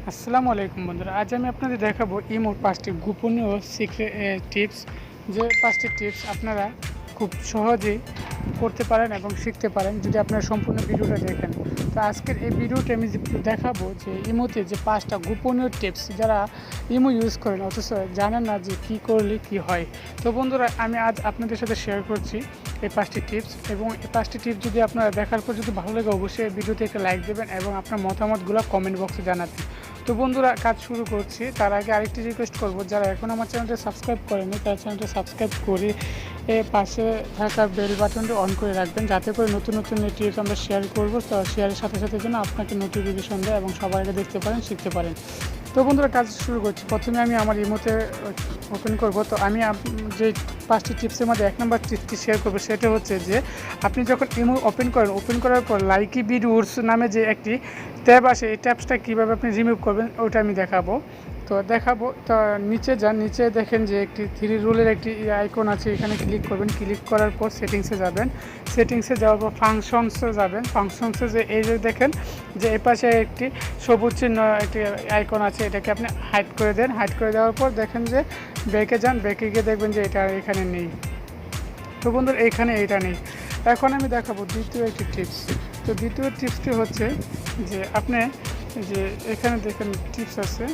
আসসালামু আলাইকুম বন্ধুরা, আজ আমি আপনাদের দেখাবো ইমোর 5টি গোপনীয় সিক্রেট টিপস। যে 5টি টিপস আপনারা খুব সহজেই করতে পারেন এবং শিখতে পারেন যদি আপনারা সম্পূর্ণ ভিডিওটা দেখেন। তো আজকের এই ভিডিওতে আমি দেখাবো যে ইমোতে যে 5টা গোপনীয় টিপস যারা ইমো ইউজ করেন অথচ জানেন না যে কী করলে কি হয়। তো বন্ধুরা, আমি আজ আপনাদের সাথে শেয়ার করছি এই 5টি টিপস, এবং এই 5টি টিপস যদি আপনারা দেখার পর যদি ভালো লাগে অবশ্যই এই ভিডিওতে একটা লাইক দেবেন এবং আপনার মতামতগুলো কমেন্ট বক্সে জানাবেন। তো বন্ধুরা, কাজ শুরু করছি। তার আগে আরেকটি রিকোয়েস্ট করব, যারা এখন আমার চ্যানেলটা সাবস্ক্রাইব করেনি তার চ্যানেলটা সাবস্ক্রাইব করে পাশে থাকা বেল বাটনটি অন করে রাখবেন, যাতে করে নতুন নতুন টিপস আমরা শেয়ার করব। তো শেয়ারের সাথে সাথে যেন আপনাকে নোটিফিকেশন দেয় এবং সবার আগে দেখতে পারেন, শিখতে পারেন। তো বন্ধুরা, কাজ শুরু করছি। প্রথমে আমি আমার ইমোতে ওপেন করব। তো আমি যে 5টি টিপসের মধ্যে 1 নম্বর টিপসটি শেয়ার করবো, সেটা হচ্ছে যে আপনি যখন ইমো ওপেন করেন, ওপেন করার পর লাইকি ভিডিওস নামে যে একটি ট্যাব আসে, এই ট্যাবসটা কীভাবে আপনি রিমুভ করবেন ওটা আমি দেখাবো। তো নিচে যান, নিচে দেখেন যে একটি 3 রুলের একটি আইকন আছে, এখানে ক্লিক করবেন। ক্লিক করার পর সেটিংসে যাবেন। সেটিংসে যাওয়ার পর ফাংশনসে যাবেন। ফাংশনসে যে এই যে দেখেন যে এই পাশে একটি সবুজ চিহ্ন একটি আইকন আছে, এটাকে আপনি হাইড করে দেন। হাইড করে দেওয়ার পর দেখেন যে ব্যাকে যান, ব্যাকে গিয়ে দেখবেন যে এটা এখানে নেই। তো বন্ধুরা, এইখানে এইটা নেই। এখন আমি দেখাবো দ্বিতীয় একটি টিপস। তো দ্বিতীয় টিপসটি হচ্ছে যে আপনি যে এখানে দেখেন টিপস আছে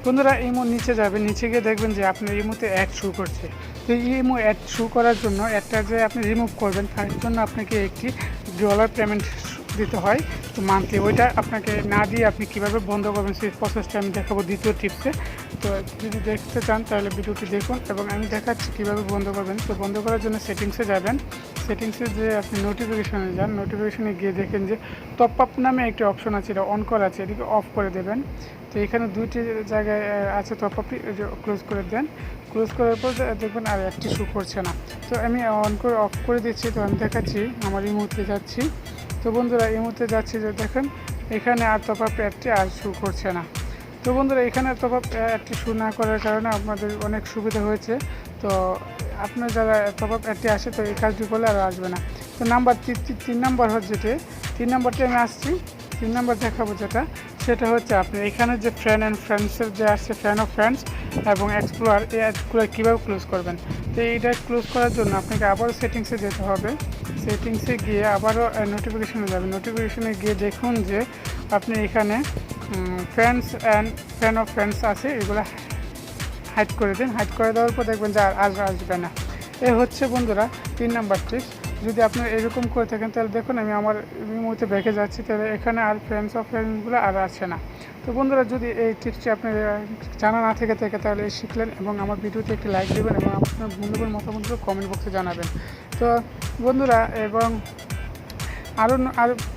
বন্ধুরা, ইমো নিচে যাবেন, নিচে গিয়ে দেখবেন যে আপনার ইমোতে অ্যাড শো করছে। তো ইমো অ্যাড শো করার জন্য অ্যাডটা যে আপনি রিমুভ করবেন, তার জন্য আপনাকে একটি ডলার পেমেন্ট দিতে হয়। তো মান্থলি ওইটা আপনাকে না দিয়ে আপনি কীভাবে বন্ধ করবেন সেই প্রসেসটা আমি দেখাবো দ্বিতীয় টিপসে। তো যদি দেখতে চান তাহলে ভিডিওটি দেখুন এবং আমি দেখাচ্ছি কীভাবে বন্ধ করবেন। তো বন্ধ করার জন্য সেটিংসে যাবেন। সেটিংসে যে আপনি নোটিফিকেশনে যান, নোটিফিকেশনে গিয়ে দেখেন যে টপ আপ নামে একটি অপশন আছে, এটা অন করা আছে, এটিকে অফ করে দেবেন। তো এখানে 2টি জায়গায় আছে টপ আপটি, ক্লোজ করে দেন। ক্লোজ করার পর দেখবেন আর একটি শো করছে না। তো আমি অন করে অফ করে দিচ্ছি। তো আমি দেখাচ্ছি আমার ইমোতে যাচ্ছি। তো বন্ধুরা, ইমোতে যাচ্ছি, যে দেখেন এখানে আর টপ আপ অ্যাডটি আর শো করছে না। তো বন্ধুরা, এখানে টপ আপ অ্যাডটি শো না করার কারণে আপনাদের অনেক সুবিধা হয়েছে। তো আপনার যারা টপ আপ অ্যাডটি আসে, তো এই কাজটি করলে আর আসবে না। তো নাম্বার 3 নাম্বার হচ্ছে যেটি 3 নাম্বারটি আমি আসছি। 3 নাম্বার দেখাবো যেটা, সেটা হচ্ছে আপনি এখানে যে ফ্রেন্ড অ্যান্ড ফ্রেন্ডসের যে আসছে, ফ্রেন্ড অফ ফ্রেন্ডস এবং এক্সপ্লোর, এই অ্যাডগুলো কীভাবে ক্লোজ করবেন। তো এইটা ক্লোজ করার জন্য আপনাকে আবারও সেটিংসে যেতে হবে। সেটিংসে গিয়ে আবারও নোটিফিকেশনে যাবেন। নোটিফিকেশনে গিয়ে দেখুন যে আপনি এখানে friends and friend of friends আছে, এগুলো হাইড করে দিন। হাইড করে দেওয়ার পর দেখবেন যে আর আসবে না। এ হচ্ছে বন্ধুরা 3 নাম্বার টিপস। যদি আপনারা এরকম করে থাকেন তাহলে দেখুন আমি আমার মুহূর্তে ব্যাকে যাচ্ছি, তাহলে এখানে আর ফ্রেন্ডস অফ ফ্রেন্ডসগুলো আর আসে না। তো বন্ধুরা, যদি এই টিপসটি আপনার জানা না থেকে তাহলে শিখলেন এবং আমার ভিডিওতে একটি লাইক দেবেন এবং আপনার মূল্যবান মতামতগুলো কমেন্ট বক্সে জানাবেন। তো বন্ধুরা, এবং আরও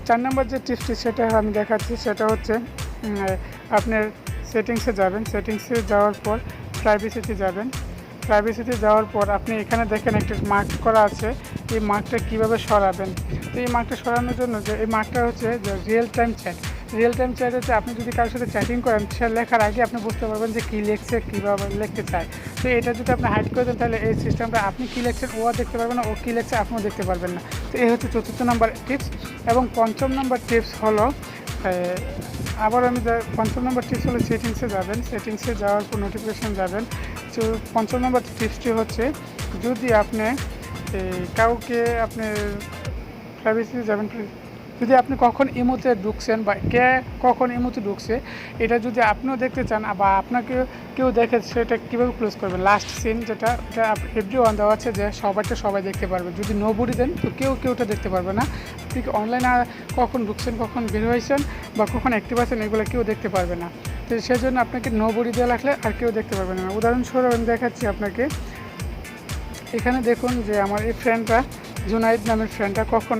4 নাম্বার যে টিপসটি সেটা আমি দেখাচ্ছি, সেটা হচ্ছে আপনার সেটিংসে যাবেন। সেটিংসে যাওয়ার পর প্রাইভেসিতে যাবেন। প্রাইভেসিতে যাওয়ার পর আপনি এখানে দেখেন একটি মার্ক করা আছে, এই মার্কটা কীভাবে সরাবেন। তো এই মার্কটা সরানোর জন্য যে এই মার্কটা হচ্ছে যে real time chat. Real time chat হচ্ছে আপনি যদি কারোর সাথে চ্যাটিং করেন, সে লেখার আগে আপনি বুঝতে পারবেন যে কী লিখছে, কীভাবে লিখতে চায়। তো এটা যদি আপনি হাইড করে দেন, তাহলে এই সিস্টেমটা আপনি কী লিখছেন ও দেখতে পারবেন না, ও কী লিখছে আপনিও দেখতে পারবেন না। তো এই হচ্ছে 4র্থ নাম্বার টিপস। এবং 5ম নাম্বার টিপস হলো, আবার আমি 5ম নাম্বার টিপস হলো সেটিংসে যাবেন। সেটিংসে যাওয়ার পর নোটিফিকেশান যাবেন। তো 5ম নাম্বার টিপসটি হচ্ছে, যদি আপনি কাউকে আপনি প্রাইভেসিতে যাবেন, যদি আপনি কখন ইমোতে ঢুকছেন বা কে কখন ইমোতে ঢুকছে, এটা যদি আপনিও দেখতে চান বা আপনাকে কেউ দেখে, সেটা কীভাবে ক্লোজ করবেন। লাস্ট সিন যেটা, এটা এভরি ওয়ান দেওয়া আছে যে সবাই দেখতে পারবে। যদি নো বডি দেন তো কেউটা দেখতে পারবে না। আপনি অনলাইনে কখন ঢুকছেন, কখন বের হয়েছেন বা কখন অ্যাক্টিভ আছেন, এগুলো কেউ দেখতে পারবে না। তো সেজন্য আপনাকে নো বডি দেওয়া রাখলে আর কেউ দেখতে পারবে না। উদাহরণস্বরূপ আমি দেখাচ্ছি আপনাকে। এখানে দেখুন যে আমার এই ফ্রেন্ডটা, জুনাইদ নামের ফ্রেন্ডটা কখন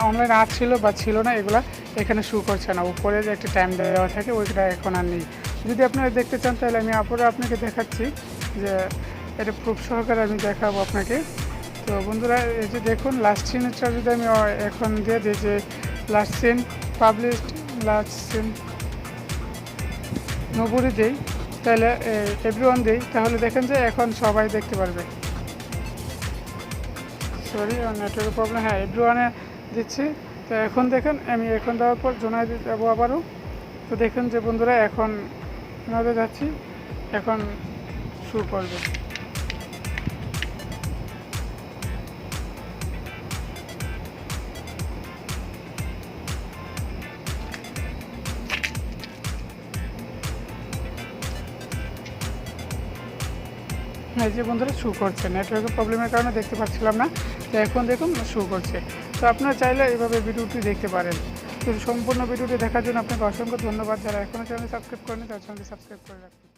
অনলাইন ছিল বা ছিল না, এগুলো এখানে শো করছে না। উপরে যে একটা টাইম দেওয়া থাকে, ওইটা এখন আর নেই। যদি আপনারা দেখতে চান তাহলে আমি আবারও আপনাকে দেখাচ্ছি, যে এটা প্রুফ সহকারে আমি দেখাবো আপনাকে। তো বন্ধুরা, এই যে দেখুন লাস্ট সিনটা যদি আমি এখন দিয়ে দিই, যে last seen published, last seen nobody দেই, তাহলে এভরিওয়ান দেই, তাহলে দেখেন যে এখন সবাই দেখতে পারবে। সরি, নেটওয়ার্কের প্রবলেম। হ্যাঁ, এভরিওয়ানে দিচ্ছি। তো এখন দেখেন, আমি এখন দেওয়ার পর জোনায় যাবো আবারও। তো দেখুন যে বন্ধুরা এখন নদে যাচ্ছি, এখন শু করবে। এই যে বন্ধুরা শু করছে, নেটওয়ার্কের প্রবলেমের কারণে দেখতে পাচ্ছিলাম না, তো এখন দেখুন শু করছে। তো আপনারা চাইলে এভাবে ভিডিওটি দেখতে পারেন। তো সম্পূর্ণ ভিডিওটি দেখার জন্য আপনাকে অসংখ্য ধন্যবাদ। যারা এখনও চ্যানেল সাবস্ক্রাইব করেনি তারা চ্যানেলটি সাবস্ক্রাইব করে রাখুন।